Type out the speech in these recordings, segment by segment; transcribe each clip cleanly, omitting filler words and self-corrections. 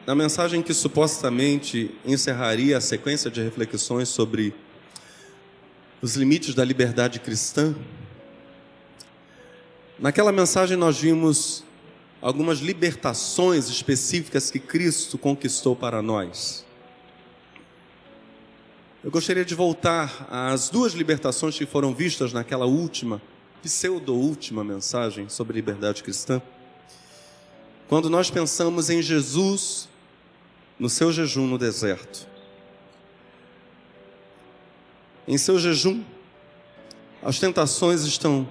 Na mensagem que supostamente encerraria a sequência de reflexões sobre os limites da liberdade cristã, naquela mensagem nós vimos algumas libertações específicas que Cristo conquistou para nós. Eu gostaria de voltar às duas libertações que foram vistas naquela última, pseudo-última mensagem sobre liberdade cristã. Quando nós pensamos em Jesus no seu jejum no deserto. Em seu jejum, as tentações estão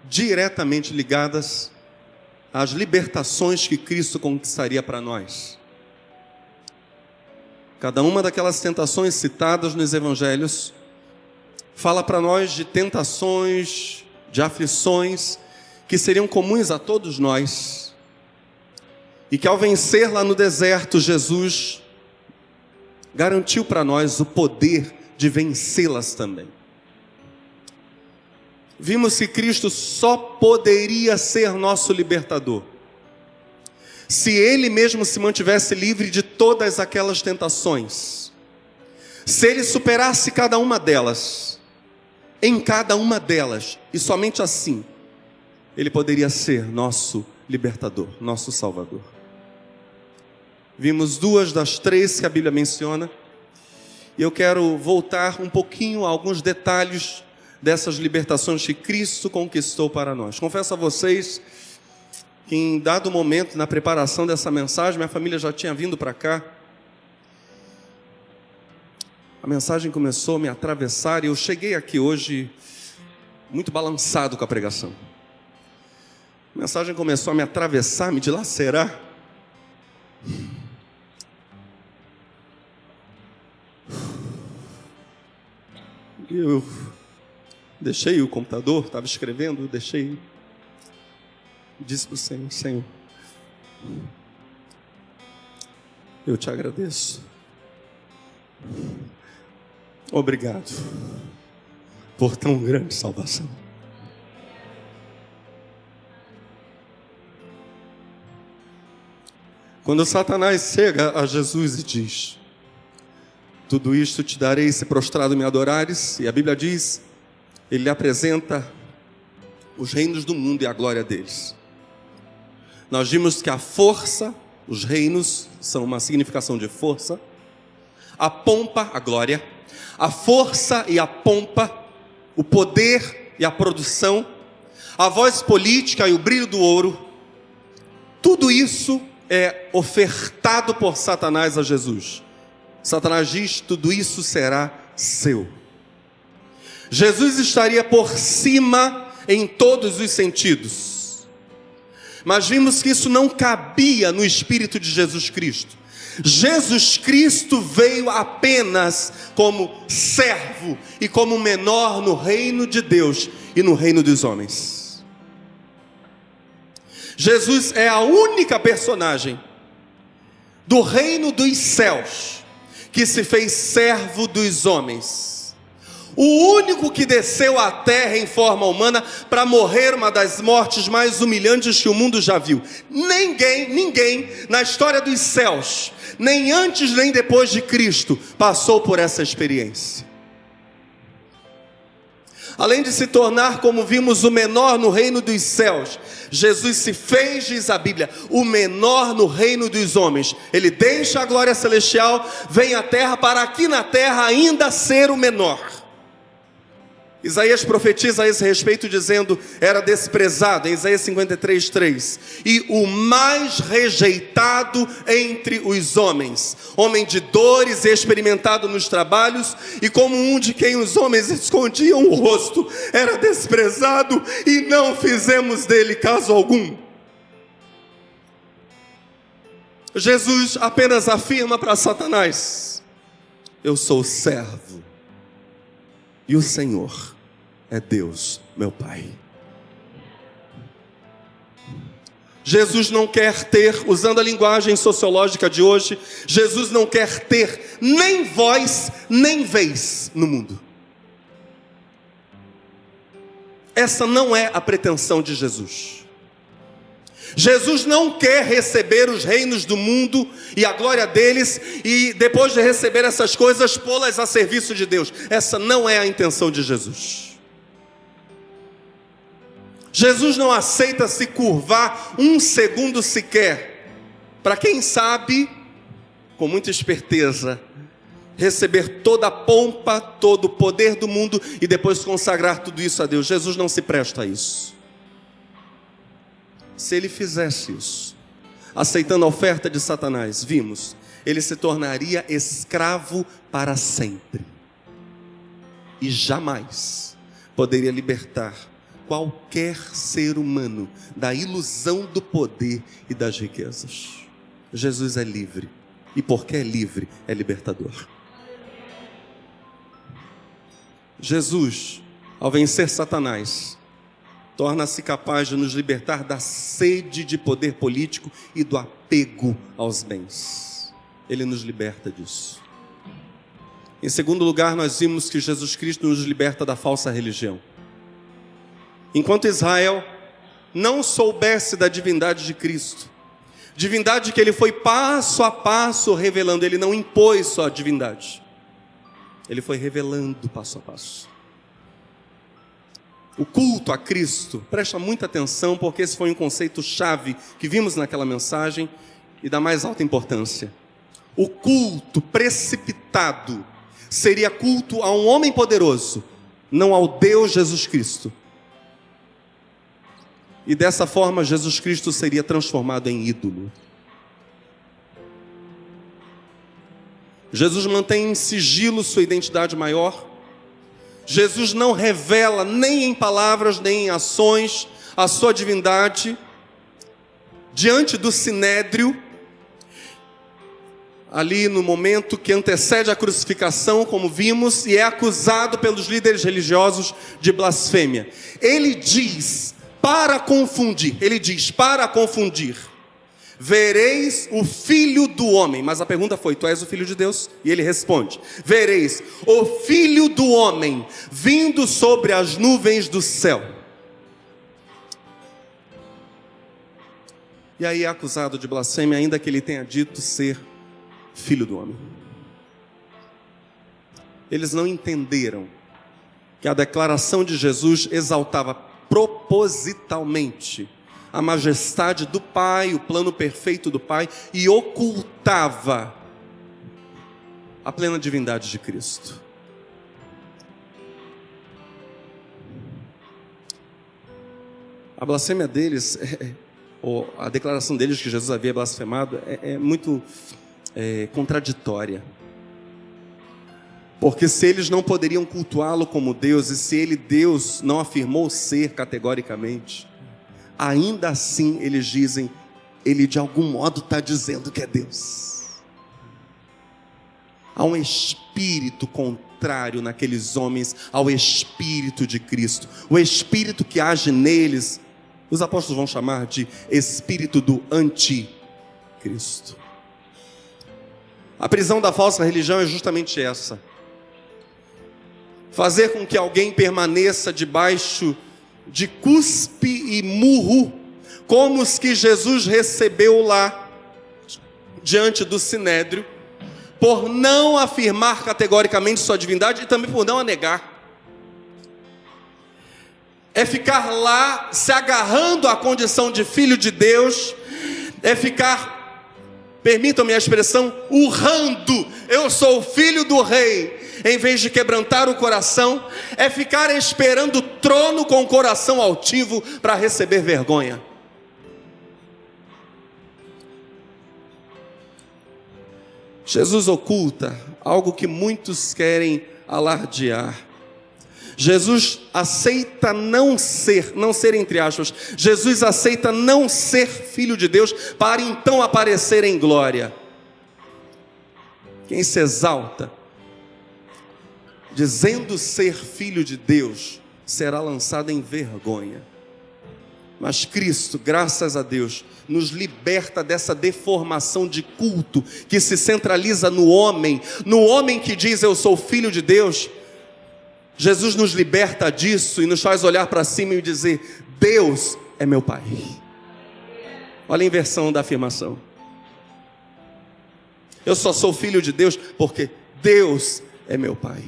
diretamente ligadas às libertações que Cristo conquistaria para nós. Cada uma daquelas tentações citadas nos evangelhos fala para nós de tentações, de aflições que seriam comuns a todos nós. E que ao vencer lá no deserto, Jesus garantiu para nós o poder de vencê-las também. Vimos que Cristo só poderia ser nosso libertador se Ele mesmo se mantivesse livre de todas aquelas tentações. Se Ele superasse cada uma delas, em cada uma delas, e somente assim, Ele poderia ser nosso libertador, nosso Salvador. Vimos duas das três que a Bíblia menciona, e eu quero voltar um pouquinho a alguns detalhes dessas libertações que Cristo conquistou para nós. Confesso a vocês que em dado momento, na preparação dessa mensagem, minha família já tinha vindo para cá. A mensagem começou a me atravessar e eu cheguei aqui hoje muito balançado com a pregação. A mensagem começou a me atravessar, me dilacerar. Eu deixei o computador, estava escrevendo, deixei. Disse para o Senhor: Senhor, eu te agradeço. Obrigado por tão grande salvação. Quando Satanás chega a Jesus e diz: tudo isto te darei se prostrado me adorares, e a Bíblia diz, ele lhe apresenta os reinos do mundo e a glória deles. Nós vimos que a força, os reinos são uma significação de força, a pompa, a glória, a força e a pompa, o poder e a produção, a voz política e o brilho do ouro, tudo isso é ofertado por Satanás a Jesus. Satanás diz: tudo isso será seu. Jesus estaria por cima em todos os sentidos, mas vimos que isso não cabia no Espírito de Jesus Cristo. Jesus Cristo veio apenas como servo e como menor no reino de Deus e no reino dos homens. Jesus é a única personagem do reino dos céus que se fez servo dos homens. O único que desceu à terra em forma humana para morrer uma das mortes mais humilhantes que o mundo já viu. Ninguém na história dos céus, nem antes nem depois de Cristo, passou por essa experiência. Além de se tornar, como vimos, o menor no reino dos céus, Jesus se fez, diz a Bíblia, o menor no reino dos homens. Ele deixa a glória celestial, vem à terra para aqui na terra ainda ser o menor. Isaías profetiza a esse respeito dizendo: era desprezado, em Isaías 53:3, e o mais rejeitado entre os homens, homem de dores e experimentado nos trabalhos, e como um de quem os homens escondiam o rosto, era desprezado e não fizemos dele caso algum. Jesus apenas afirma para Satanás: eu sou servo e o Senhor é Deus, meu Pai. Jesus não quer ter, usando a linguagem sociológica de hoje, Jesus não quer ter nem voz, nem vez no mundo. Essa não é a pretensão de Jesus. Jesus não quer receber os reinos do mundo e a glória deles e depois de receber essas coisas, pô-las a serviço de Deus. Essa não é a intenção de Jesus. Jesus não aceita se curvar um segundo sequer para, quem sabe, com muita esperteza, receber toda a pompa, todo o poder do mundo e depois consagrar tudo isso a Deus. Jesus não se presta a isso. Se ele fizesse isso, aceitando a oferta de Satanás, vimos, ele se tornaria escravo para sempre e jamais poderia libertar qualquer ser humano da ilusão do poder e das riquezas. Jesus é livre, e porque é livre, é libertador. Jesus, ao vencer Satanás, torna-se capaz de nos libertar da sede de poder político e do apego aos bens. Ele nos liberta disso. Em segundo lugar, nós vimos que Jesus Cristo nos liberta da falsa religião. Enquanto Israel não soubesse da divindade de Cristo, divindade que ele foi passo a passo revelando, ele não impôs sua divindade, ele foi revelando passo a passo. O culto a Cristo, presta muita atenção, porque esse foi um conceito chave que vimos naquela mensagem e da mais alta importância. O culto precipitado seria culto a um homem poderoso, não ao Deus Jesus Cristo. E dessa forma Jesus Cristo seria transformado em ídolo. Jesus mantém em sigilo sua identidade maior. Jesus não revela nem em palavras, nem em ações, a sua divindade. Diante do sinédrio, ali no momento que antecede a crucificação, como vimos, e é acusado pelos líderes religiosos de blasfêmia. Ele diz, para confundir, vereis o Filho do Homem. Mas a pergunta foi, tu és o Filho de Deus? E ele responde, vereis o Filho do Homem vindo sobre as nuvens do céu. E aí é acusado de blasfêmia, ainda que ele tenha dito ser Filho do Homem. Eles não entenderam que a declaração de Jesus exaltava propositalmente a majestade do Pai, o plano perfeito do Pai, e ocultava a plena divindade de Cristo. A blasfêmia deles, ou a declaração deles que Jesus havia blasfemado, é muito contraditória. Porque se eles não poderiam cultuá-lo como Deus, e se ele, Deus, não afirmou ser categoricamente, ainda assim eles dizem, ele de algum modo está dizendo que é Deus. Há um espírito contrário naqueles homens ao espírito de Cristo. O espírito que age neles, os apóstolos vão chamar de espírito do anticristo. A prisão da falsa religião é justamente essa: fazer com que alguém permaneça debaixo de cuspe e murro, como os que Jesus recebeu lá diante do sinédrio, por não afirmar categoricamente sua divindade e também por não a negar. É ficar lá se agarrando à condição de filho de Deus, é ficar, permitam-me a expressão, urrando, eu sou o filho do rei, em vez de quebrantar o coração, é ficar esperando o trono com o coração altivo para receber vergonha. Jesus oculta algo que muitos querem alardear. Jesus aceita não ser entre aspas, Jesus aceita não ser filho de Deus para então aparecer em glória. Quem se exalta dizendo ser filho de Deus, será lançado em vergonha. Mas Cristo, graças a Deus, nos liberta dessa deformação de culto que se centraliza no homem que diz eu sou filho de Deus. Jesus nos liberta disso e nos faz olhar para cima e dizer, Deus é meu Pai. Olha a inversão da afirmação. Eu só sou filho de Deus porque Deus é meu Pai.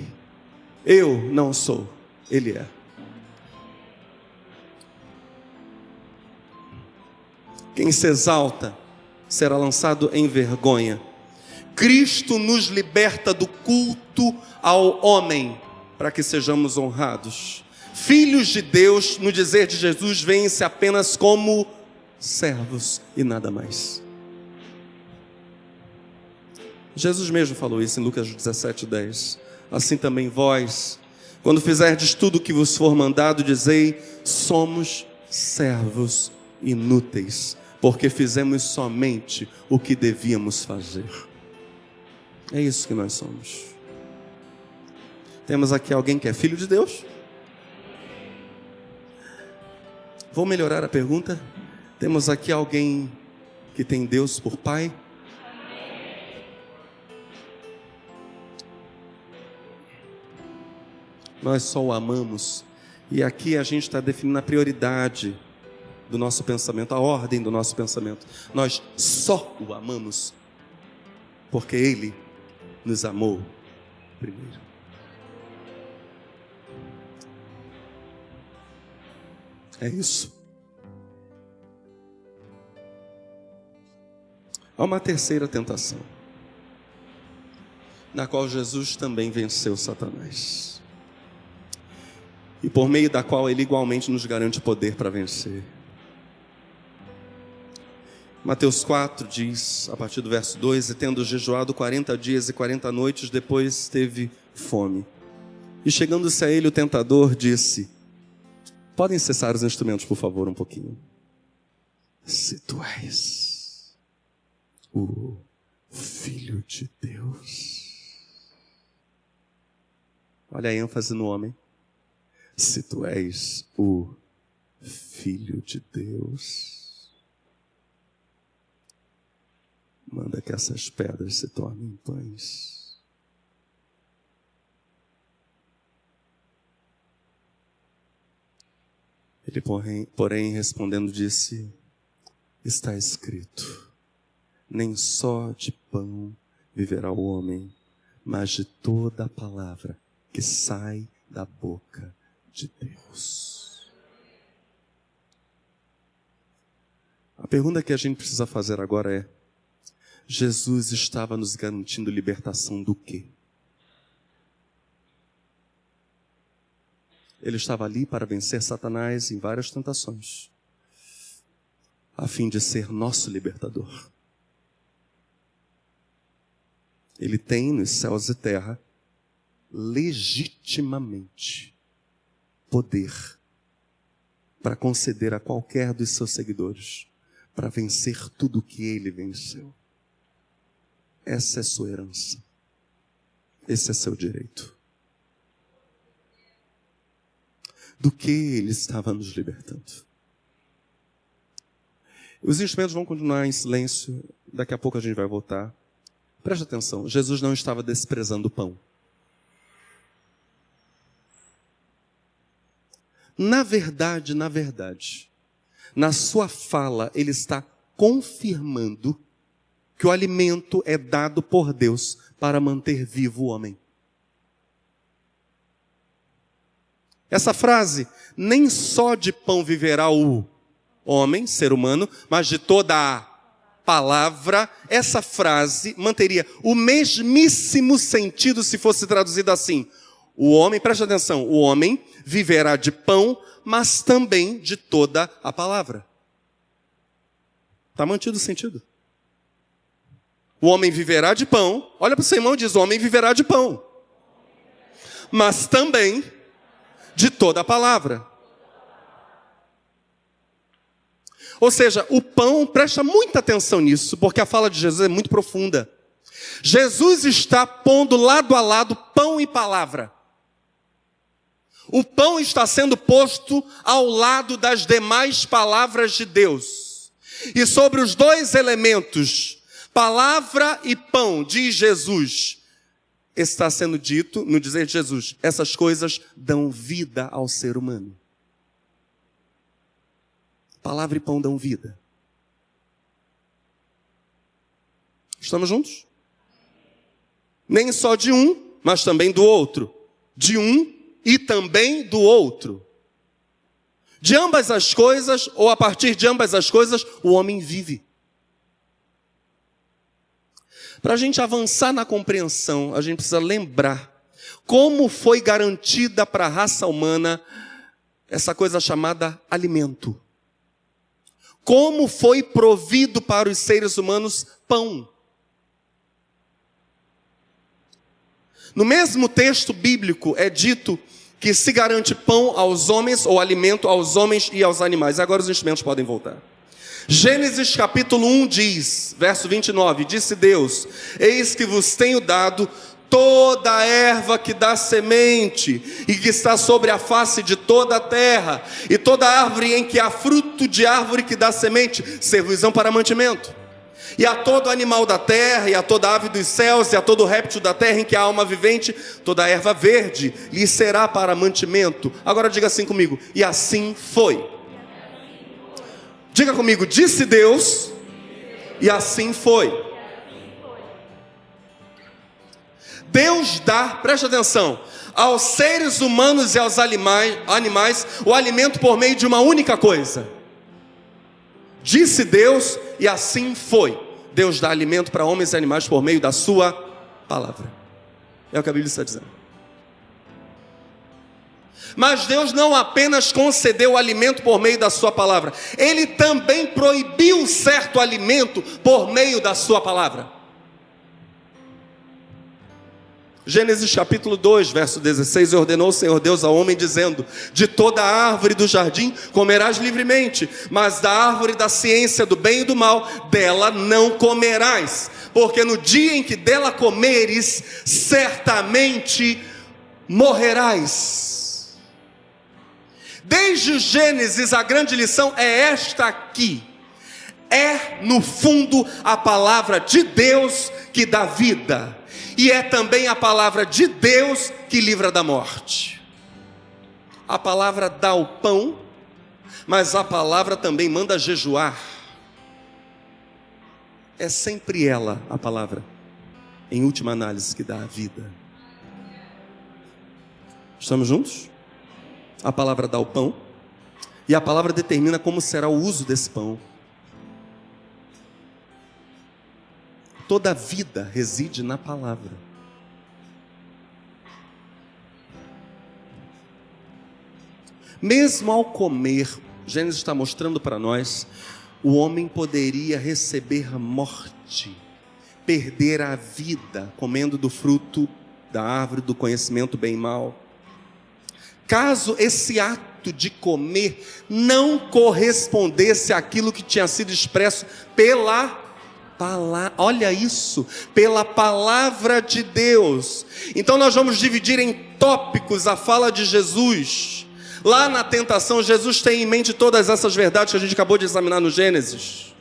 Eu não sou, Ele é. Quem se exalta será lançado em vergonha. Cristo nos liberta do culto ao homem, para que sejamos honrados. Filhos de Deus, no dizer de Jesus, veem-se apenas como servos e nada mais. Jesus mesmo falou isso em Lucas 17:10. Assim também vós, quando fizerdes tudo o que vos for mandado, dizei: somos servos inúteis, porque fizemos somente o que devíamos fazer. É isso que nós somos. Temos aqui alguém que é filho de Deus? Vou melhorar a pergunta. Temos aqui alguém que tem Deus por Pai? Nós só o amamos. E aqui a gente está definindo a prioridade do nosso pensamento, a ordem do nosso pensamento. Nós só o amamos porque Ele nos amou primeiro. É isso. Há uma terceira tentação, na qual Jesus também venceu Satanás, e por meio da qual Ele igualmente nos garante poder para vencer. Mateus 4 diz, a partir do verso 2: e tendo jejuado 40 dias e 40 noites, depois teve fome. E chegando-se a ele, o tentador disse: podem cessar os instrumentos, por favor, um pouquinho. Se tu és o Filho de Deus. Olha a ênfase no homem. Se tu és o Filho de Deus, manda que essas pedras se tornem pães. Ele, porém, respondendo, disse: está escrito, nem só de pão viverá o homem, mas de toda a palavra que sai da boca de Deus. A pergunta que a gente precisa fazer agora é: Jesus estava nos garantindo libertação do quê? Ele estava ali para vencer Satanás em várias tentações, a fim de ser nosso libertador. Ele tem nos céus e terra, legitimamente, poder para conceder a qualquer dos seus seguidores, para vencer tudo o que ele venceu. Essa é sua herança. Esse é seu direito. Do que ele estava nos libertando? Os instrumentos vão continuar em silêncio. Daqui a pouco a gente vai voltar. Preste atenção. Jesus não estava desprezando o pão. Na verdade, na sua fala, ele está confirmando que o alimento é dado por Deus para manter vivo o homem. Essa frase, nem só de pão viverá o homem, ser humano, mas de toda a palavra, essa frase manteria o mesmíssimo sentido se fosse traduzida assim: o homem, preste atenção, o homem viverá de pão, mas também de toda a palavra. Está mantido o sentido. O homem viverá de pão, olha para o seu irmão e diz: o homem viverá de pão, mas também de toda a palavra. Ou seja, o pão, presta muita atenção nisso, porque a fala de Jesus é muito profunda. Jesus está pondo lado a lado pão e palavra. O pão está sendo posto ao lado das demais palavras de Deus. E sobre os dois elementos, palavra e pão, diz Jesus, está sendo dito, no dizer de Jesus, essas coisas dão vida ao ser humano. Palavra e pão dão vida. Estamos juntos? Nem só de um, mas também do outro. De um e também do outro. De ambas as coisas, ou a partir de ambas as coisas, o homem vive. Para a gente avançar na compreensão, a gente precisa lembrar como foi garantida para a raça humana essa coisa chamada alimento. Como foi provido para os seres humanos pão. No mesmo texto bíblico é dito que se garante pão aos homens, ou alimento aos homens e aos animais. Agora os instrumentos podem voltar. Gênesis capítulo 1 diz, verso 29, disse Deus: eis que vos tenho dado toda a erva que dá semente, e que está sobre a face de toda a terra, e toda árvore em que há fruto de árvore que dá semente, servirão para mantimento. E a todo animal da terra, e a toda ave dos céus, e a todo réptil da terra em que há alma vivente, toda a erva verde lhe será para mantimento. Agora diga assim comigo: e assim foi. Diga comigo: disse Deus, e assim foi. Deus dá, preste atenção, aos seres humanos e aos animais o alimento por meio de uma única coisa. Disse Deus, e assim foi. Deus dá alimento para homens e animais por meio da sua palavra. É o que a Bíblia está dizendo. Mas Deus não apenas concedeu o alimento por meio da sua palavra, Ele também proibiu certo alimento por meio da sua palavra. Gênesis capítulo 2, verso 16, ordenou o Senhor Deus ao homem dizendo: de toda árvore do jardim comerás livremente, mas da árvore da ciência do bem e do mal, dela não comerás, porque no dia em que dela comeres, certamente morrerás. Desde o Gênesis, a grande lição é esta aqui: é no fundo a palavra de Deus que dá vida, e é também a palavra de Deus que livra da morte. A palavra dá o pão, mas a palavra também manda jejuar. É sempre ela, a palavra, em última análise, que dá a vida. Estamos juntos? A palavra dá o pão, e a palavra determina como será o uso desse pão. Toda a vida reside na palavra. Mesmo ao comer, Gênesis está mostrando para nós, o homem poderia receber morte, perder a vida, comendo do fruto da árvore do conhecimento bem e mal. Caso esse ato de comer não correspondesse àquilo que tinha sido expresso pela olha isso, pela palavra de Deus. Então nós vamos dividir em tópicos a fala de Jesus. Lá na tentação, Jesus tem em mente todas essas verdades que a gente acabou de examinar no Gênesis.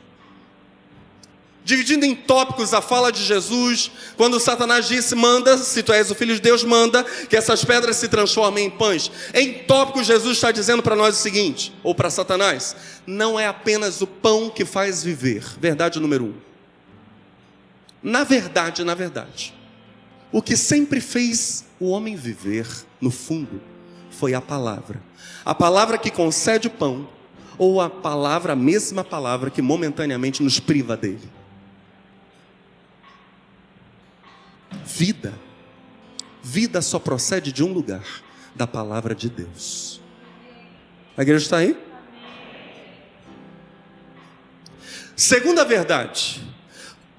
Dividindo em tópicos a fala de Jesus, quando Satanás disse: manda, se tu és o Filho de Deus, manda que essas pedras se transformem em pães. Em tópicos, Jesus está dizendo para nós o seguinte, ou para Satanás: não é apenas o pão que faz viver. Verdade número 1. Na verdade, o que sempre fez o homem viver, no fundo, foi a palavra. A palavra que concede o pão, ou a mesma palavra que momentaneamente nos priva dele. Vida só procede de um lugar, da palavra de Deus. A igreja está aí? Segunda verdade: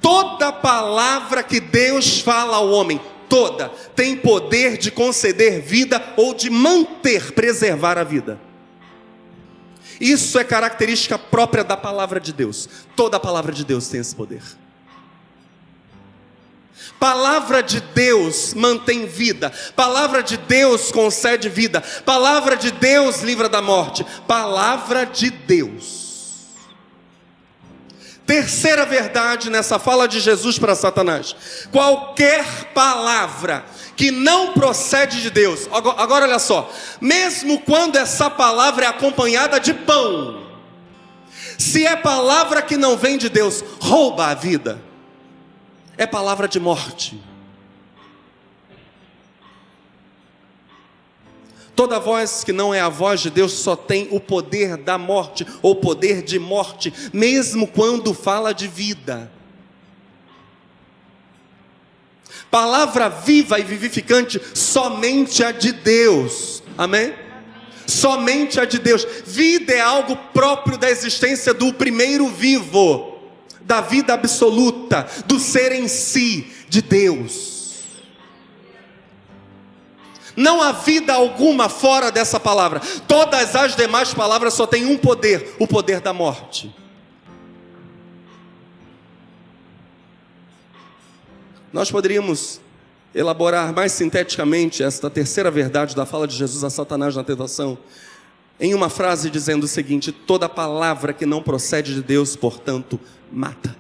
toda palavra que Deus fala ao homem, toda, tem poder de conceder vida ou de manter, preservar a vida. Isso é característica própria da palavra de Deus. Toda a palavra de Deus tem esse poder. Palavra de Deus mantém vida. Palavra de Deus concede vida. Palavra de Deus livra da morte. Palavra de Deus. Terceira verdade nessa fala de Jesus para Satanás: qualquer palavra que não procede de Deus, agora olha só, mesmo quando essa palavra é acompanhada de pão, se é palavra que não vem de Deus, rouba a vida. é palavra de morte. Toda voz que não é a voz de Deus só tem o poder da morte, ou poder de morte, mesmo quando fala de vida. Palavra viva e vivificante, somente a de Deus. Amém? Somente a de Deus. Vida é algo próprio da existência do primeiro vivo, da vida absoluta, do ser em si, de Deus. Não há vida alguma fora dessa palavra. Todas as demais palavras só têm um poder, o poder da morte. Nós poderíamos elaborar mais sinteticamente esta terceira verdade da fala de Jesus a Satanás na tentação, em uma frase dizendo o seguinte: toda palavra que não procede de Deus, portanto, mata.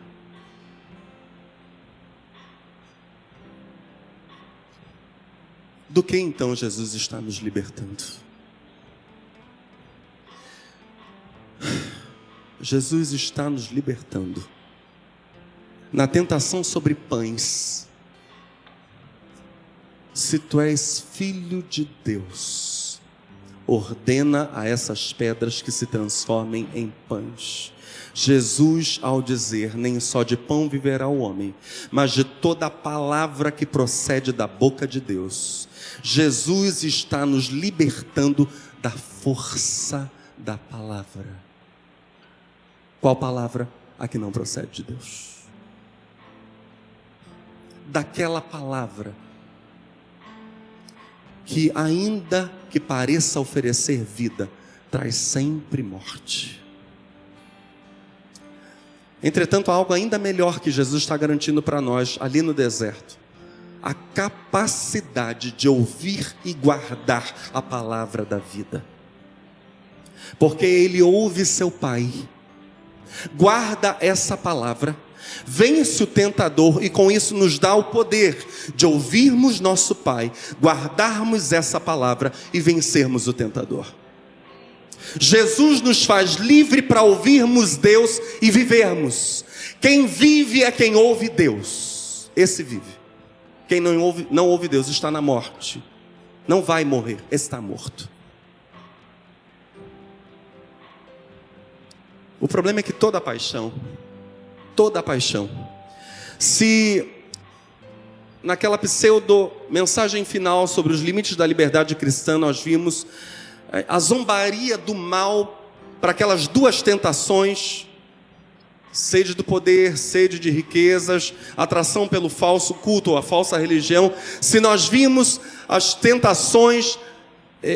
Do que então Jesus está nos libertando? Jesus está nos libertando na tentação sobre pães. Se tu és filho de Deus, ordena a essas pedras que se transformem em pães. Jesus, ao dizer, nem só de pão viverá o homem, mas de toda a palavra que procede da boca de Deus, Jesus está nos libertando da força da palavra. Qual palavra? A que não procede de Deus. Daquela palavra que, ainda que pareça oferecer vida, traz sempre morte. Entretanto, há algo ainda melhor que Jesus está garantindo para nós ali no deserto: a capacidade de ouvir e guardar a palavra da vida. Porque ele ouve seu Pai, guarda essa palavra, vence o tentador e com isso nos dá o poder de ouvirmos nosso Pai, guardarmos essa palavra e vencermos o tentador. Jesus nos faz livre para ouvirmos Deus e vivermos. Quem vive é quem ouve Deus. Esse vive. Quem não ouve Deus está na morte. Não vai morrer, está morto. O problema é que toda paixão, se naquela pseudo mensagem final sobre os limites da liberdade cristã nós vimos a zombaria do mal para aquelas duas tentações: sede do poder, sede de riquezas, atração pelo falso culto ou a falsa religião. Se nós vimos as tentações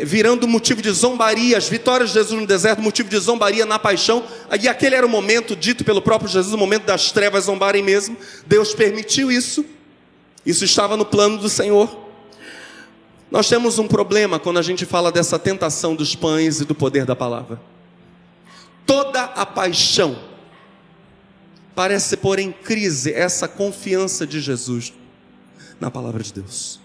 virando motivo de zombaria, as vitórias de Jesus no deserto, motivo de zombaria na paixão, e aquele era o momento dito pelo próprio Jesus, o momento das trevas zombarem mesmo. Deus permitiu isso, isso estava no plano do Senhor. Nós temos um problema quando a gente fala dessa tentação dos pães e do poder da palavra. Toda a paixão parece pôr em crise essa confiança de Jesus na palavra de Deus.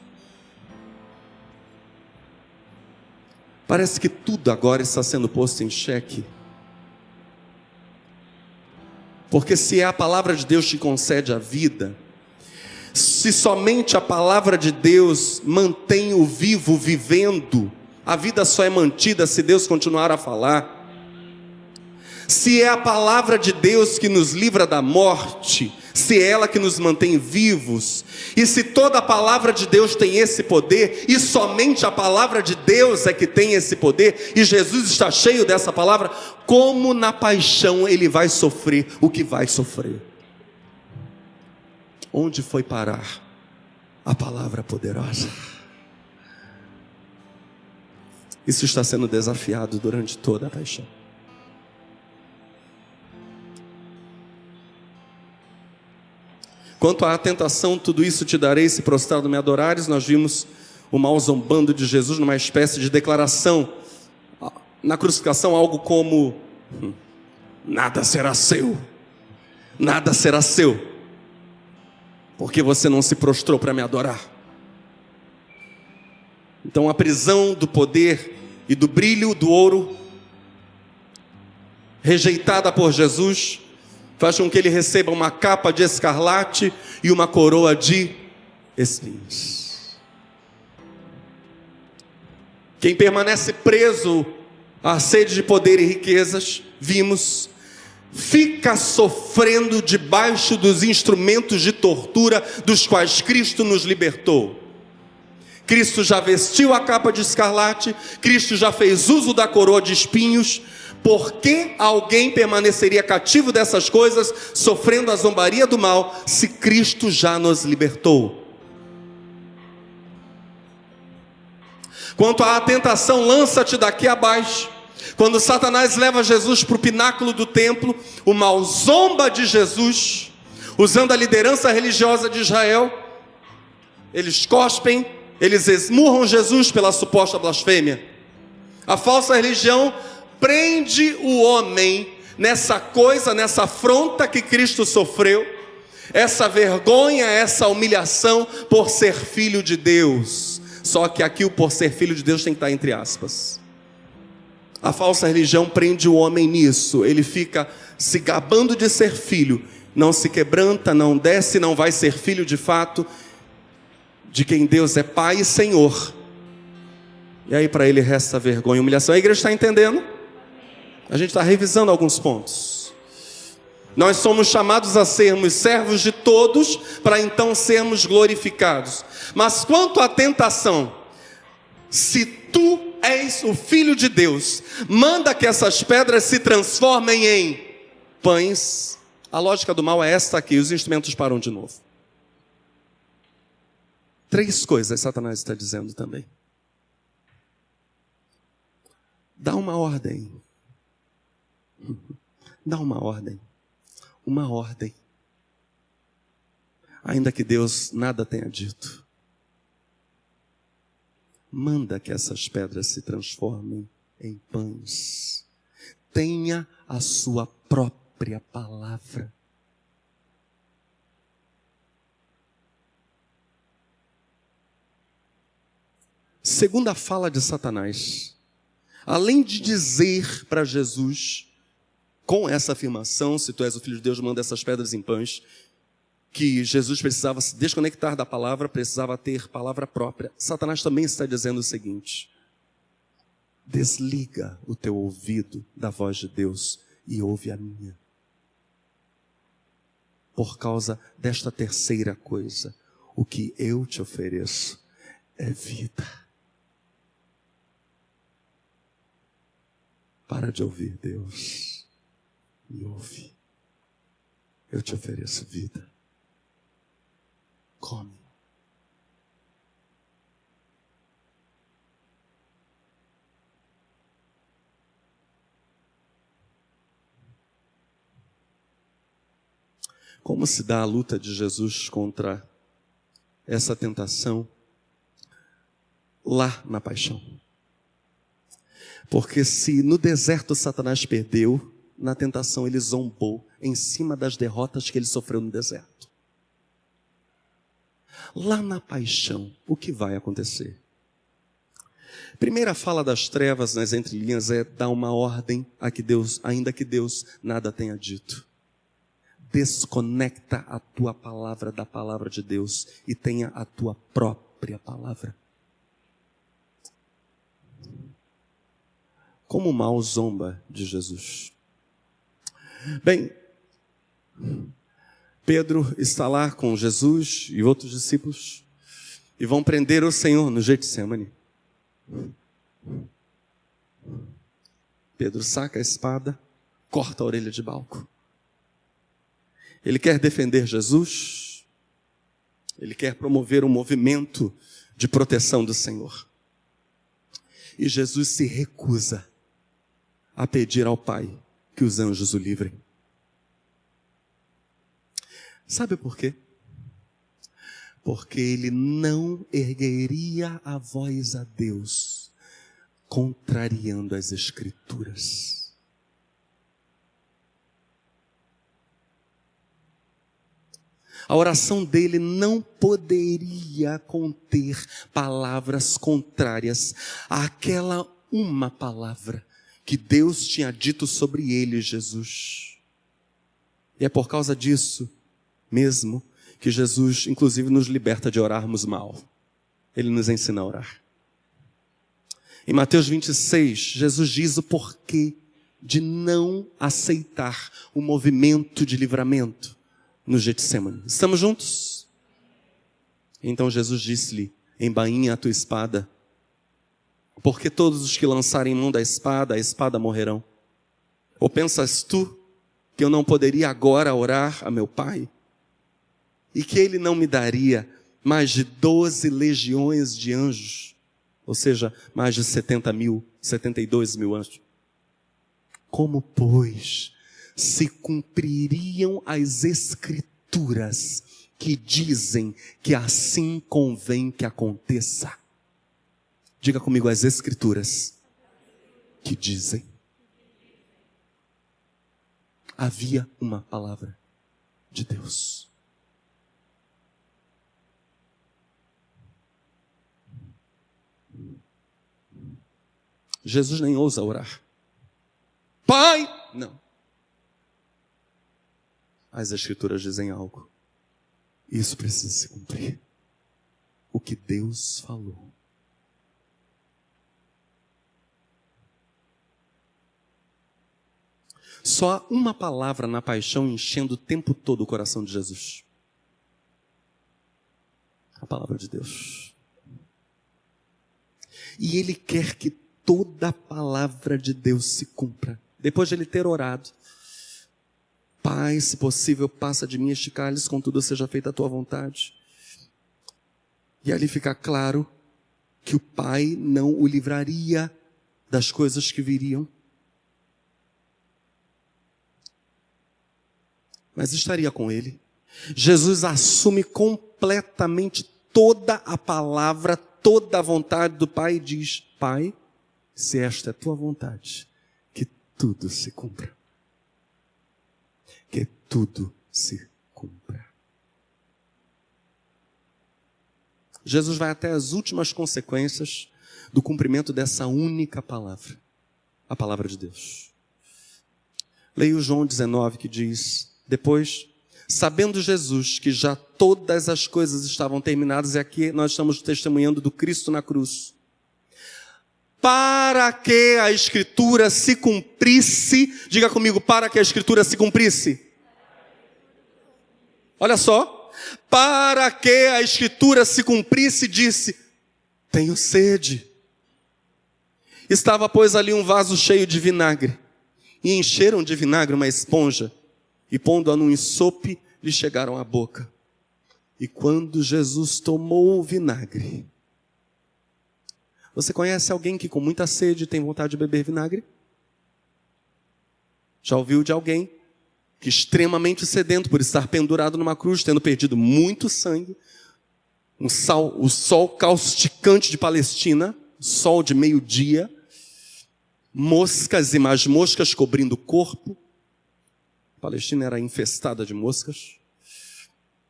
Parece que tudo agora está sendo posto em xeque. Porque se é a palavra de Deus que concede a vida, se somente a palavra de Deus mantém o vivo vivendo, a vida só é mantida se Deus continuar a falar. Se é a palavra de Deus que nos livra da morte, se é ela que nos mantém vivos, e se toda a palavra de Deus tem esse poder, e somente a palavra de Deus é que tem esse poder, e Jesus está cheio dessa palavra, como na paixão ele vai sofrer o que vai sofrer? Onde foi parar a palavra poderosa? Isso está sendo desafiado durante toda a paixão. Quanto à tentação, tudo isso te darei se prostrado me adorares. Nós vimos o mal zombando de Jesus numa espécie de declaração na crucificação, algo como: nada será seu, nada será seu, porque você não se prostrou para me adorar. Então a prisão do poder e do brilho do ouro, rejeitada por Jesus, faz com que ele receba uma capa de escarlate e uma coroa de espinhos. Quem permanece preso à sede de poder e riquezas, vimos, fica sofrendo debaixo dos instrumentos de tortura dos quais Cristo nos libertou. Cristo já vestiu a capa de escarlate, Cristo já fez uso da coroa de espinhos. Por que alguém permaneceria cativo dessas coisas, sofrendo a zombaria do mal, se Cristo já nos libertou? Quanto à tentação, lança-te daqui abaixo. Quando Satanás leva Jesus para o pináculo do templo, o mal zomba de Jesus, usando a liderança religiosa de Israel. Eles cospem, eles esmurram Jesus pela suposta blasfêmia. A falsa religião prende o homem nessa coisa, nessa afronta que Cristo sofreu, essa vergonha, essa humilhação por ser filho de Deus. Só que aqui o por ser filho de Deus tem que estar entre aspas. A falsa religião prende o homem nisso, ele fica se gabando de ser filho, não se quebranta, não desce, não vai ser filho de fato, de quem Deus é Pai e Senhor. E aí para ele resta vergonha e humilhação. A igreja está entendendo? A gente está revisando alguns pontos. Nós somos chamados a sermos servos de todos, para então sermos glorificados. Mas quanto à tentação, se tu és o Filho de Deus, manda que essas pedras se transformem em pães. A lógica do mal é esta aqui, os instrumentos param de novo. 3 coisas Satanás está dizendo também. Dá uma ordem. Dá uma ordem. Uma ordem. Ainda que Deus nada tenha dito. Manda que essas pedras se transformem em pães. Tenha a sua própria palavra. Segunda fala de Satanás. Além de dizer para Jesus, com essa afirmação, se tu és o Filho de Deus, manda essas pedras em pães, que Jesus precisava se desconectar da palavra, precisava ter palavra própria. Satanás também está dizendo o seguinte: desliga o teu ouvido da voz de Deus e ouve a minha. Por causa desta terceira coisa, o que eu te ofereço é vida. Para de ouvir Deus e ouve. Eu te ofereço vida. Come. Como se dá a luta de Jesus contra essa tentação lá na paixão? Porque se no deserto Satanás perdeu, na tentação ele zombou em cima das derrotas que ele sofreu no deserto. Lá na paixão, o que vai acontecer? Primeira fala das trevas nas entrelinhas é dar uma ordem a que Deus, ainda que Deus nada tenha dito. Desconecta a tua palavra da palavra de Deus e tenha a tua própria palavra. Como o mal zomba de Jesus. Bem, Pedro está lá com Jesus e outros discípulos e vão prender o Senhor no Getsemane. Pedro saca a espada, corta a orelha de Balco. Ele quer defender Jesus, ele quer promover um movimento de proteção do Senhor. E Jesus se recusa a pedir ao Pai que os anjos o livrem. Sabe por quê? Porque ele não ergueria a voz a Deus, contrariando as Escrituras. A oração dele não poderia conter palavras contrárias àquela uma palavra que Deus tinha dito sobre ele, Jesus. E é por causa disso mesmo que Jesus, inclusive, nos liberta de orarmos mal. Ele nos ensina a orar. Em Mateus 26, Jesus diz o porquê de não aceitar o movimento de livramento no Getsêmani. Estamos juntos? Então Jesus disse-lhe: embainha a tua espada, porque todos os que lançarem mão da espada, a espada morrerão. Ou pensas tu que eu não poderia agora orar a meu Pai? E que Ele não me daria mais de 12 legiões de anjos? Ou seja, mais de 72 mil anjos. Como, pois, se cumpririam as Escrituras que dizem que assim convém que aconteça? Diga comigo, as Escrituras que dizem. Havia uma palavra de Deus. Jesus nem ousa orar. Pai! Não. As Escrituras dizem algo. Isso precisa se cumprir. O que Deus falou. Só há uma palavra na paixão enchendo o tempo todo o coração de Jesus. A palavra de Deus. E Ele quer que toda a palavra de Deus se cumpra. Depois de Ele ter orado: Pai, se possível, passa de mim este cálice, contudo seja feita a tua vontade. E ali fica claro que o Pai não o livraria das coisas que viriam, mas estaria com ele. Jesus assume completamente toda a palavra, toda a vontade do Pai e diz: Pai, se esta é a tua vontade, que tudo se cumpra. Que tudo se cumpra. Jesus vai até as últimas consequências do cumprimento dessa única palavra, a palavra de Deus. Leia o João 19, que diz: depois, sabendo Jesus que já todas as coisas estavam terminadas, e aqui nós estamos testemunhando do Cristo na cruz, para que a Escritura se cumprisse, diga comigo, para que a Escritura se cumprisse. Olha só, para que a Escritura se cumprisse, disse: tenho sede. Estava, pois, ali um vaso cheio de vinagre, e encheram de vinagre uma esponja, e pondo-a num ensope, lhe chegaram à boca. E quando Jesus tomou o vinagre... Você conhece alguém que com muita sede tem vontade de beber vinagre? Já ouviu de alguém que extremamente sedento por estar pendurado numa cruz, tendo perdido muito sangue, o sol causticante de Palestina, sol de meio-dia, moscas e mais moscas cobrindo o corpo. A Palestina era infestada de moscas.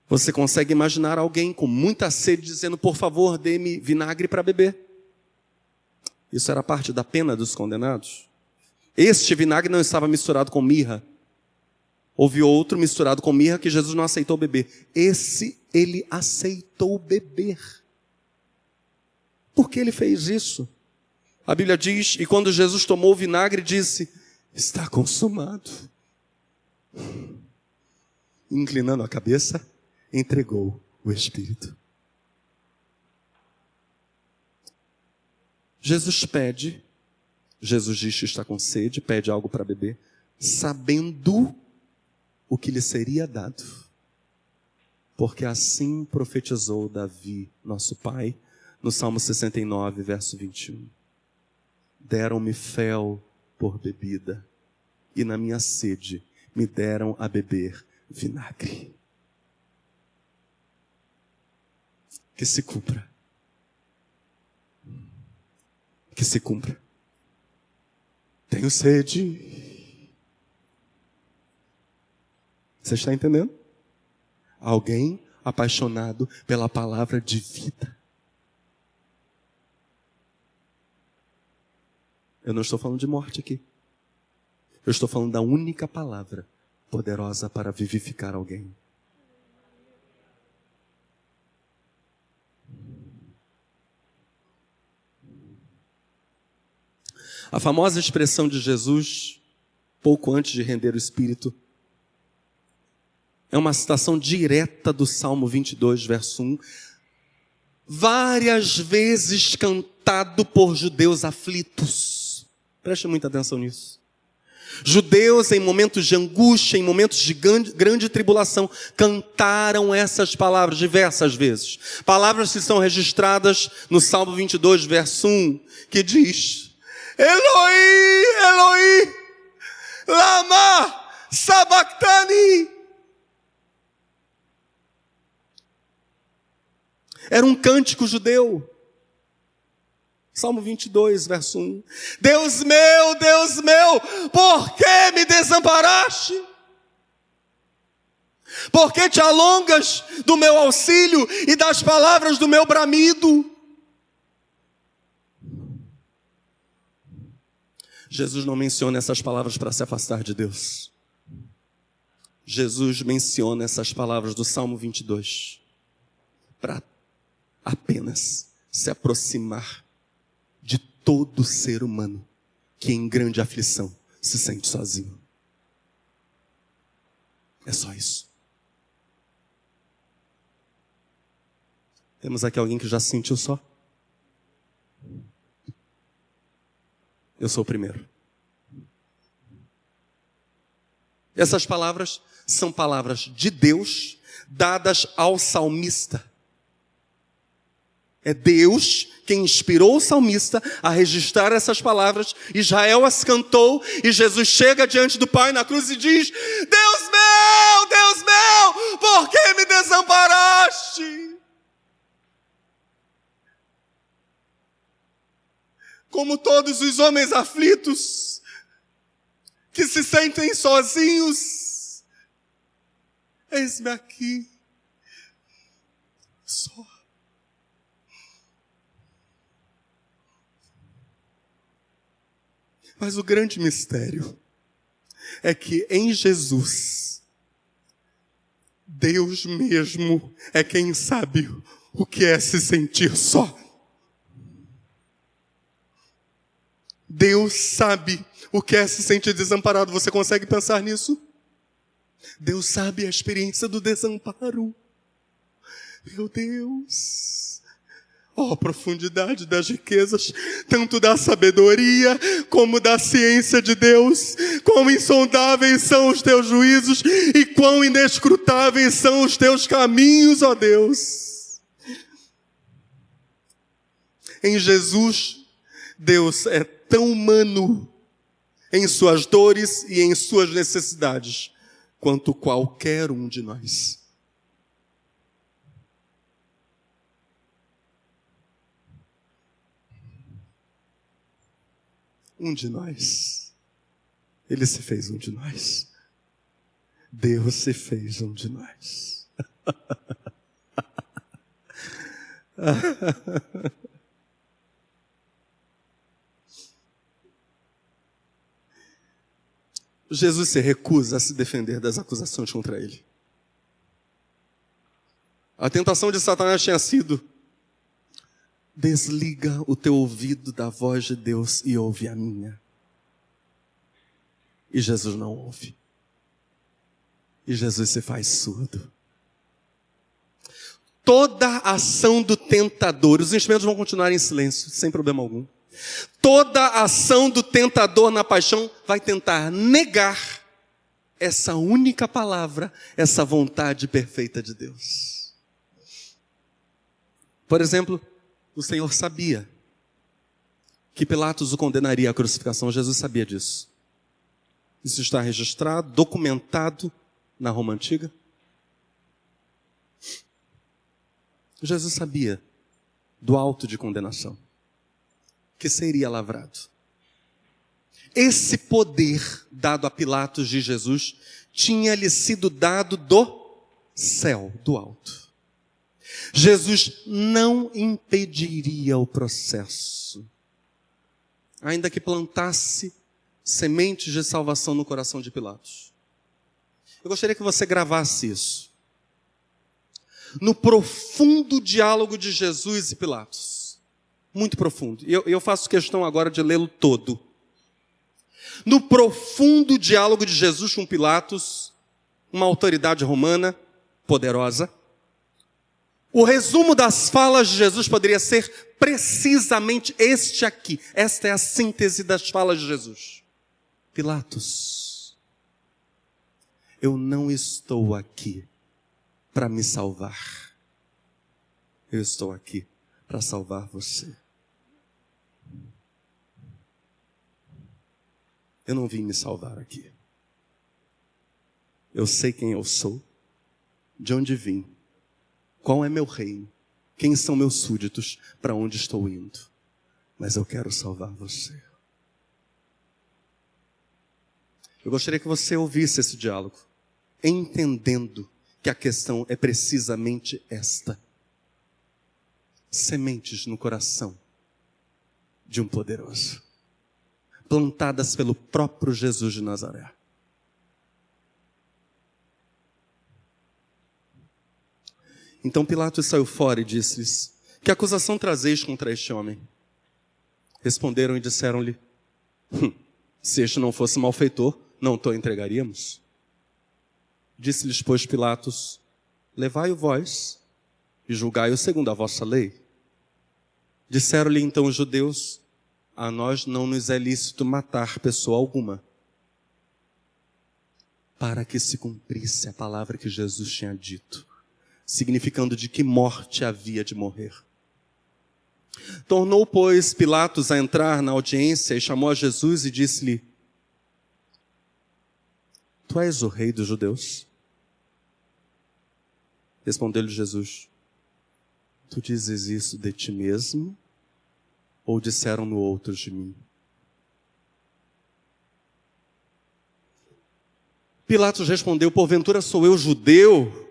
Você consegue imaginar alguém com muita sede dizendo: por favor, dê-me vinagre para beber? Isso era parte da pena dos condenados. Este vinagre não estava misturado com mirra. Houve outro misturado com mirra que Jesus não aceitou beber. Esse ele aceitou beber. Por que ele fez isso? A Bíblia diz: e quando Jesus tomou o vinagre, disse: está consumado. Inclinando a cabeça, entregou o Espírito. Jesus diz que está com sede, pede algo para beber, sabendo o que lhe seria dado. Porque assim profetizou Davi, nosso pai, no Salmo 69, verso 21. Deram-me fel por bebida, e na minha sede me deram a beber vinagre. Que se cumpra. Que se cumpra. Tenho sede. Você está entendendo? Alguém apaixonado pela palavra de vida. Eu não estou falando de morte aqui. Eu estou falando da única palavra poderosa para vivificar alguém. A famosa expressão de Jesus, pouco antes de render o Espírito, é uma citação direta do Salmo 22, verso 1, várias vezes cantado por judeus aflitos. Preste muita atenção nisso. Judeus em momentos de angústia, em momentos de grande tribulação, cantaram essas palavras diversas vezes. Palavras que são registradas no Salmo 22, verso 1, que diz: Eloi, Eloi, lama sabachthani. Era um cântico judeu. Salmo 22, verso 1. Deus meu, por que me desamparaste? Por que te alongas do meu auxílio e das palavras do meu bramido? Jesus não menciona essas palavras para se afastar de Deus. Jesus menciona essas palavras do Salmo 22 para apenas se aproximar de todo ser humano que em grande aflição se sente sozinho. É só isso. Temos aqui alguém que já se sentiu só? Eu sou o primeiro. Essas palavras são palavras de Deus dadas ao salmista. É Deus quem inspirou o salmista a registrar essas palavras. Israel as cantou e Jesus chega diante do Pai na cruz e diz: Deus meu, por que me desamparaste? Como todos os homens aflitos, que se sentem sozinhos, eis-me aqui, só. Mas o grande mistério é que em Jesus, Deus mesmo é quem sabe o que é se sentir só. Deus sabe o que é se sentir desamparado. Você consegue pensar nisso? Deus sabe a experiência do desamparo. Meu Deus! Oh, a profundidade das riquezas, tanto da sabedoria como da ciência de Deus. Quão insondáveis são os teus juízos e quão inescrutáveis são os teus caminhos, ó Deus. Em Jesus, Deus é tão humano em suas dores e em suas necessidades quanto qualquer um de nós. Um de nós. Ele se fez um de nós. Deus se fez um de nós. Jesus se recusa a se defender das acusações contra ele. A tentação de Satanás tinha sido: desliga o teu ouvido da voz de Deus e ouve a minha. E Jesus não ouve. E Jesus se faz surdo. Toda a ação do tentador, os instrumentos vão continuar em silêncio, sem problema algum. Toda a ação do tentador na paixão vai tentar negar essa única palavra, essa vontade perfeita de Deus. Por exemplo, o Senhor sabia que Pilatos o condenaria à crucificação. Jesus sabia disso. Isso está registrado, documentado na Roma Antiga. Jesus sabia do auto de condenação que seria lavrado. Esse poder dado a Pilatos de Jesus tinha-lhe sido dado do céu, do alto. Jesus não impediria o processo, ainda que plantasse sementes de salvação no coração de Pilatos. Eu gostaria que você gravasse isso. No profundo diálogo de Jesus e Pilatos. Muito profundo. E eu faço questão agora de lê-lo todo. No profundo diálogo de Jesus com Pilatos, uma autoridade romana poderosa, o resumo das falas de Jesus poderia ser precisamente este aqui. Esta é a síntese das falas de Jesus. Pilatos, eu não estou aqui para me salvar. Eu estou aqui para salvar você. Eu não vim me salvar aqui. Eu sei quem eu sou, de onde vim, qual é meu reino, quem são meus súditos, para onde estou indo. Mas eu quero salvar você. Eu gostaria que você ouvisse esse diálogo, entendendo que a questão é precisamente esta. Sementes no coração de um poderoso, plantadas pelo próprio Jesus de Nazaré. Então Pilatos saiu fora e disse-lhes: que acusação trazeis contra este homem? Responderam e disseram-lhe: se este não fosse malfeitor, não te o entregaríamos. Disse-lhes, pois, Pilatos: levai-o vós e julgai-o segundo a vossa lei. Disseram-lhe então os judeus: a nós não nos é lícito matar pessoa alguma. Para que se cumprisse a palavra que Jesus tinha dito, significando de que morte havia de morrer. Tornou, pois, Pilatos a entrar na audiência e chamou a Jesus e disse-lhe: tu és o rei dos judeus? Respondeu-lhe Jesus: tu dizes isso de ti mesmo, ou disseram-no outros de mim? Pilatos respondeu: porventura sou eu judeu?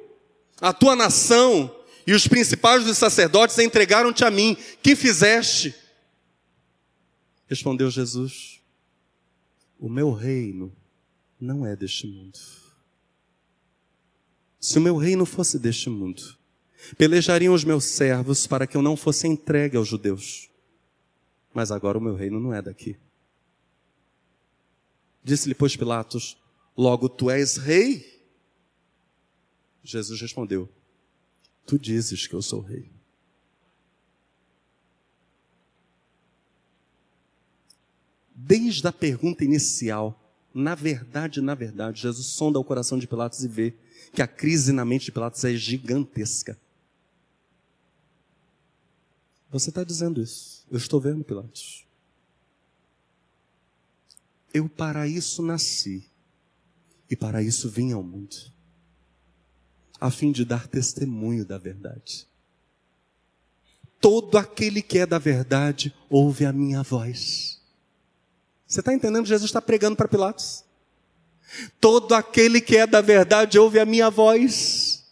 A tua nação e os principais dos sacerdotes entregaram-te a mim. Que fizeste? Respondeu Jesus: o meu reino não é deste mundo. Se o meu reino fosse deste mundo, pelejariam os meus servos para que eu não fosse entregue aos judeus. Mas agora o meu reino não é daqui. Disse-lhe, pois, Pilatos: logo tu és rei? Jesus respondeu: tu dizes que eu sou rei. Desde a pergunta inicial, na verdade, Jesus sonda o coração de Pilatos e vê que a crise na mente de Pilatos é gigantesca. Você está dizendo isso. Eu estou vendo, Pilatos. Eu para isso nasci e para isso vim ao mundo, a fim de dar testemunho da verdade. Todo aquele que é da verdade ouve a minha voz. Você está entendendo? Jesus está pregando para Pilatos. Todo aquele que é da verdade ouve a minha voz.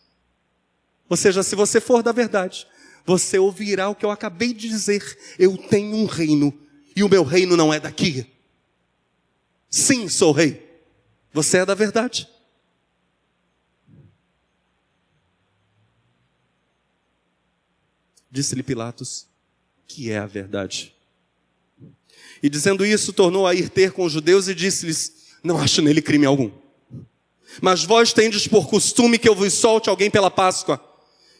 Ou seja, se você for da verdade, você ouvirá o que eu acabei de dizer. Eu tenho um reino e o meu reino não é daqui. Sim, sou rei. Você é da verdade. Disse-lhe Pilatos: que é a verdade? E dizendo isso, tornou a ir ter com os judeus e disse-lhes: não acho nele crime algum. Mas vós tendes por costume que eu vos solte alguém pela Páscoa.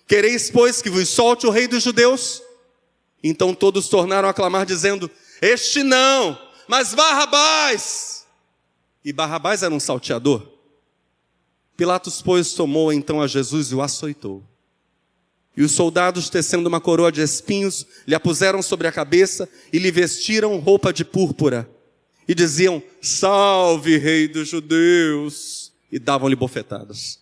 Quereis, pois, que vos solte o rei dos judeus? Então todos tornaram a clamar, dizendo: este não, mas Barrabás. E Barrabás era um salteador. Pilatos, pois, tomou então a Jesus e o açoitou. E os soldados, tecendo uma coroa de espinhos, lhe a puseram sobre a cabeça e lhe vestiram roupa de púrpura. E diziam: salve, rei dos judeus! E davam-lhe bofetadas.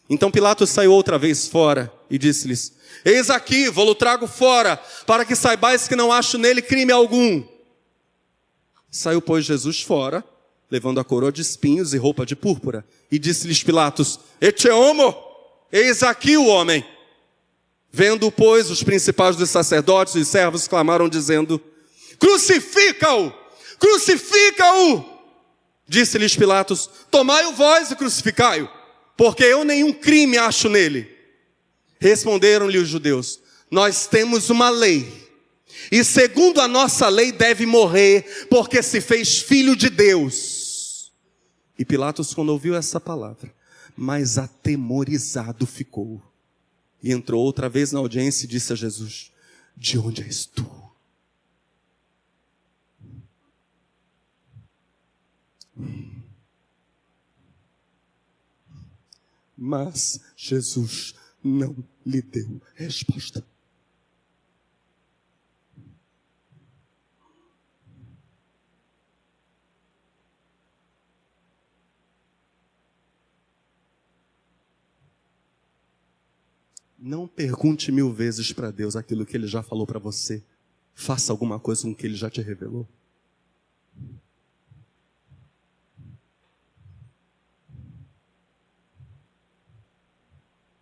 Então Pilatos saiu outra vez fora e disse-lhes: eis aqui, vou-lo trago fora, para que saibais que não acho nele crime algum. Saiu, pois, Jesus fora, levando a coroa de espinhos e roupa de púrpura. E disse-lhes Pilatos: ete homo, eis aqui o homem. Vendo, pois, os principais dos sacerdotes e os servos clamaram, dizendo: crucifica-o! Crucifica-o! Disse-lhes Pilatos: tomai-o vós e crucificai-o. porque eu nenhum crime acho nele. Responderam-lhe os judeus: nós temos uma lei, e segundo a nossa lei deve morrer, porque se fez filho de Deus. E Pilatos, quando ouviu essa palavra, mais atemorizado ficou, e entrou outra vez na audiência e disse a Jesus: de onde és tu? Mas Jesus não lhe deu resposta. Não pergunte 1000 vezes para Deus aquilo que Ele já falou para você. Faça alguma coisa com o que Ele já te revelou.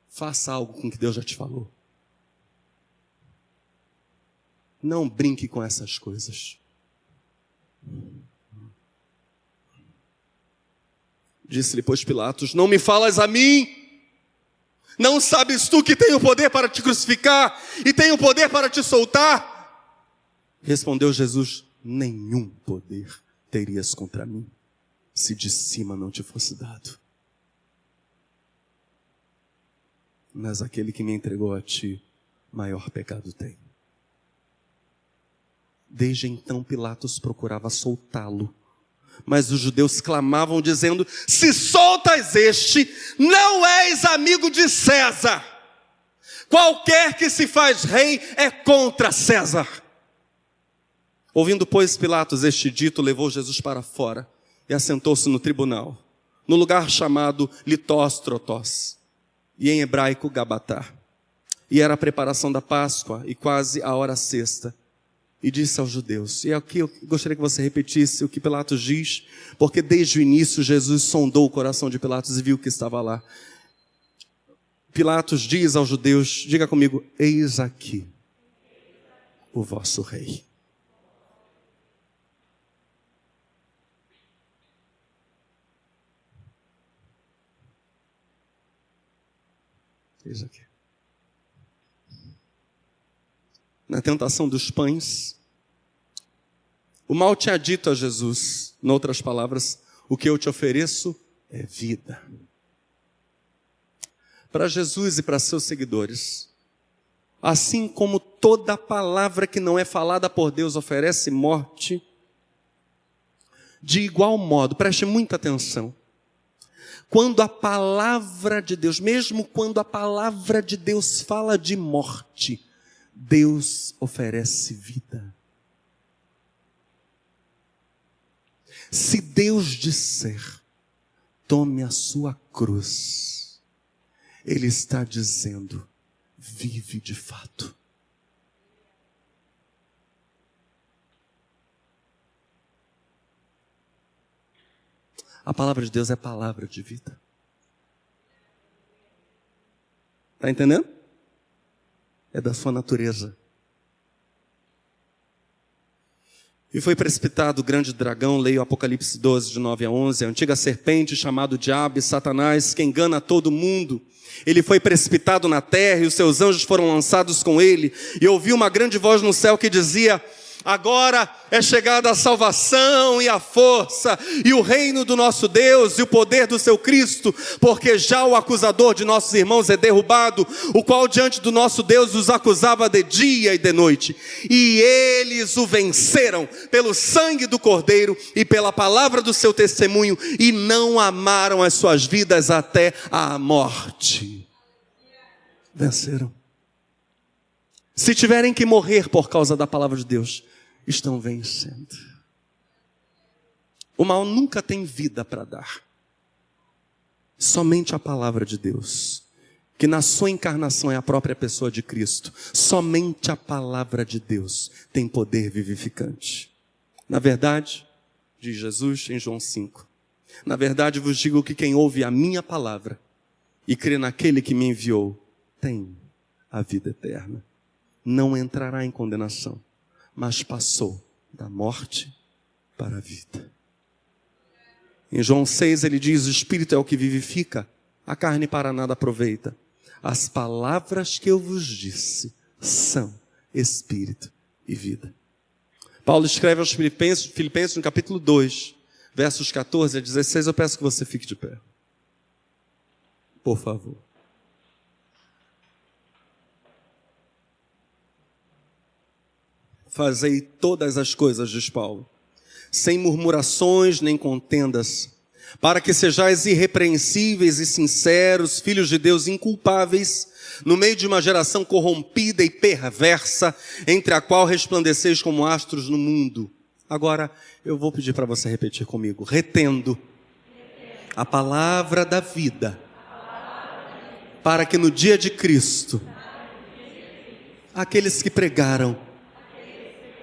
Faça algo com o que Deus já te falou. Não brinque com essas coisas. Disse-lhe, pois, Pilatos: não me falas a mim? Não sabes tu que tenho poder para te crucificar e tenho poder para te soltar? Respondeu Jesus: nenhum poder terias contra mim, se de cima não te fosse dado. Mas aquele que me entregou a ti, maior pecado tem. Desde então Pilatos procurava soltá-lo, mas os judeus clamavam dizendo: se soltas este, não és amigo de César. Qualquer que se faz rei é contra César. Ouvindo, pois, Pilatos este dito, levou Jesus para fora e assentou-se no tribunal, no lugar chamado Litóstrotós, e em hebraico Gabatá. E era a preparação da Páscoa e quase a hora sexta. E disse aos judeus, e aqui eu gostaria que você repetisse o que Pilatos diz, porque desde o início Jesus sondou o coração de Pilatos e viu que estava lá. Pilatos diz aos judeus, diga comigo: eis aqui o vosso rei. Eis aqui. Na tentação dos pães, o mal tinha dito a Jesus, em outras palavras: o que eu te ofereço é vida. Para Jesus e para seus seguidores, assim como toda palavra que não é falada por Deus oferece morte, de igual modo, preste muita atenção, quando a palavra de Deus, mesmo quando a palavra de Deus fala de morte, Deus oferece vida. Se Deus disser, tome a sua cruz, Ele está dizendo, vive de fato. A palavra de Deus é palavra de vida. Está entendendo? É da sua natureza. E foi precipitado o grande dragão, leia o Apocalipse 12, de 9 a 11, a antiga serpente, chamado Diabo e Satanás, que engana todo mundo. Ele foi precipitado na terra e os seus anjos foram lançados com ele. E ouvi uma grande voz no céu que dizia: agora é chegada a salvação e a força e o reino do nosso Deus e o poder do seu Cristo, porque já o acusador de nossos irmãos é derrubado, o qual diante do nosso Deus os acusava de dia e de noite. E eles o venceram pelo sangue do Cordeiro e pela palavra do seu testemunho, e não amaram as suas vidas até a morte. Venceram. Se tiverem que morrer por causa da palavra de Deus, estão vencendo. O mal nunca tem vida para dar. Somente a palavra de Deus, que na sua encarnação é a própria pessoa de Cristo, somente a palavra de Deus tem poder vivificante. Na verdade, diz Jesus em João 5, na verdade vos digo que quem ouve a minha palavra e crê naquele que me enviou, tem a vida eterna. Não entrará em condenação, mas passou da morte para a vida. Em João 6 ele diz: o Espírito é o que vivifica, A carne para nada aproveita. As palavras que eu vos disse são espírito e vida. Paulo escreve aos Filipenses no capítulo 2, versos 14 a 16. Eu peço que você fique de pé. Por favor. Fazei todas as coisas, diz Paulo, sem murmurações nem contendas, para que sejais irrepreensíveis e sinceros, filhos de Deus inculpáveis, no meio de uma geração corrompida e perversa, entre a qual resplandeceis como astros no mundo. Agora, eu vou pedir para você repetir comigo. Retendo a palavra da vida, para que no dia de Cristo, aqueles que pregaram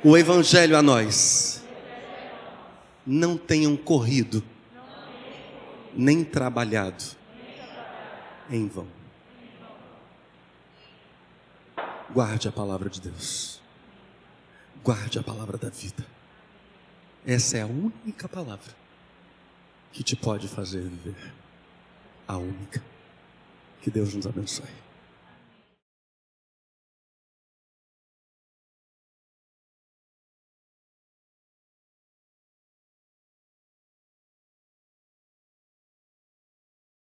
o Evangelho a nós, não tenham corrido, nem trabalhado em vão. Guarde a palavra de Deus. Guarde a palavra da vida. Essa é a única palavra que te pode fazer viver. A única. Que Deus nos abençoe.